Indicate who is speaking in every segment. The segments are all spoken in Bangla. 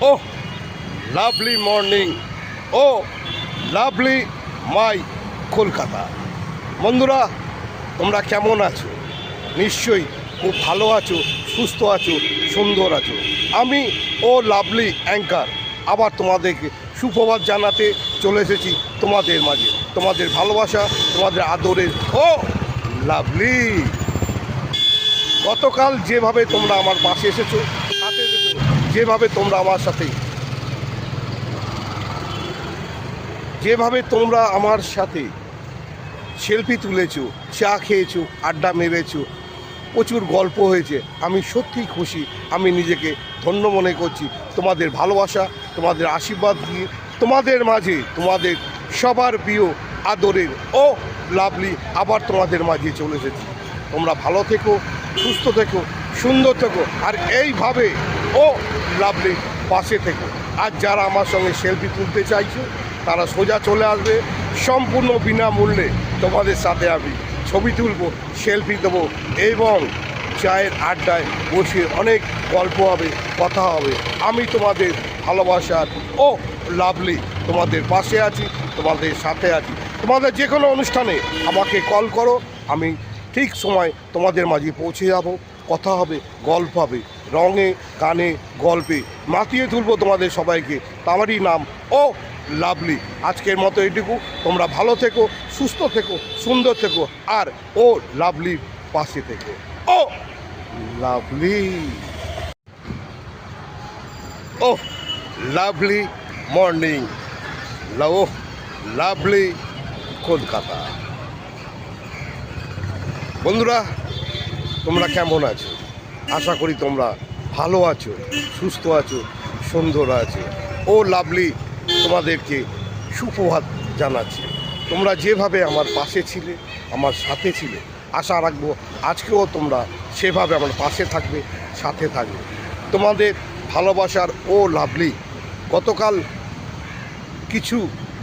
Speaker 1: Oh, lovely morning. Oh, lovely my Kolkata. বন্ধুরা, তোমরা কেমন আছো? নিশ্চয়ই খুব ভালো আছো, সুস্থ আছো, সুন্দর আছো। আমি লাভলি অ্যাঙ্কার আবার তোমাদেরকে সুপ্রভাত জানাতে চলে এসেছি তোমাদের মাঝে। তোমাদের ভালোবাসা, তোমাদের আদরের লাভলি। গতকাল যেভাবে তোমরা আমার পাশে এসেছো, সাথে এসেছো, যেভাবে তোমরা আমার সাথে সেলফি তুলেছো, চা খেয়েছো, আড্ডা মেরেছো, প্রচুর গল্প হয়েছে। আমি সত্যিই খুশি। আমি নিজেকে ধন্য মনে করছি তোমাদের ভালোবাসা, তোমাদের আশীর্বাদ দিয়ে তোমাদের মাঝে, তোমাদের সবার প্রিয় আদরের লাভলি আবার তোমাদের মাঝে চলে এসেছি। তোমরা ভালো থেকো, সুস্থ থেকো, সুন্দর থেকো, আর এইভাবে লাভলি পাশে থেকো। আর যারা আমার সঙ্গে সেলফি তুলতে চাইছো তারা সোজা চলে আসবে, সম্পূর্ণ বিনামূল্যে তোমাদের সাথে আমি ছবি তুলব, সেলফি দেবো এবং চায়ের আড্ডায় বসে অনেক গল্প হবে, কথা হবে। আমি তোমাদের ভালোবাসার লাভলি তোমাদের পাশে আছি, তোমাদের সাথে আছি। তোমাদের যে কোনো অনুষ্ঠানে আমাকে কল করো, আমি ঠিক সময় তোমাদের মাঝে পৌঁছে যাব। কথা হবে, গল্প হবে, রঙে গানে গল্পে মাতিয়ে তুলব তোমাদের সবাইকে। তারই নাম লাভলি। আজকের মতো এটুকু। তোমরা ভালো থেকো, সুস্থ থেকো, সুন্দর থেকো, আর লাভলির পাশে থেকো। Lovely. Lovely morning. Lovely Kolkata. বন্ধুরা, তোমরা কেমন আছো? আশা করি তোমরা ভালো আছো, সুস্থ আছো, সুন্দর আছো। লাভলি তোমাদেরকে সুপ্রভাত জানাচ্ছি। তোমরা যেভাবে আমার পাশে ছিলে, আমার সাথে ছিলে, আশা রাখবো আজকেও তোমরা সেভাবে আমার পাশে থাকবে, সাথে থাকবে। তোমাদের ভালোবাসার লাভলি। গতকাল কিছু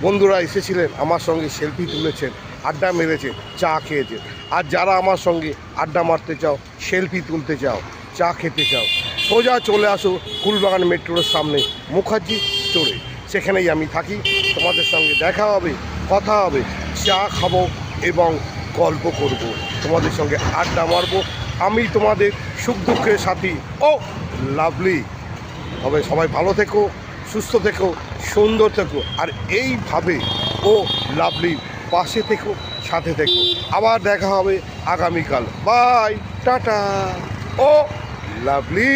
Speaker 1: বন্ধুরা এসেছিলেন, আমার সঙ্গে সেলফি তুলেছেন, আড্ডা মেরেছেন, চা খেয়েছেন। আর যারা আমার সঙ্গে আড্ডা মারতে চাও, সেলফি তুলতে চাও, চা খেতে চাও, সোজা চলে আসো ফুলবাগান মেট্রোর সামনে মুখার্জি স্টোরে। সেখানেই আমি থাকি। তোমাদের সঙ্গে দেখা হবে, কথা হবে, চা খাবো এবং গল্প করব, তোমাদের সঙ্গে আড্ডা মারবো। আমি তোমাদের সুখ দুঃখের সাথী লাভলি। তবে সবাই ভালো থেকো, সুস্থ থেকো, সুন্দর থেকো, আর এইভাবে লাভলির পাশে থেকো, সাথে থেকো। আবার দেখা হবে আগামীকাল। Bye, tata. লাভলি।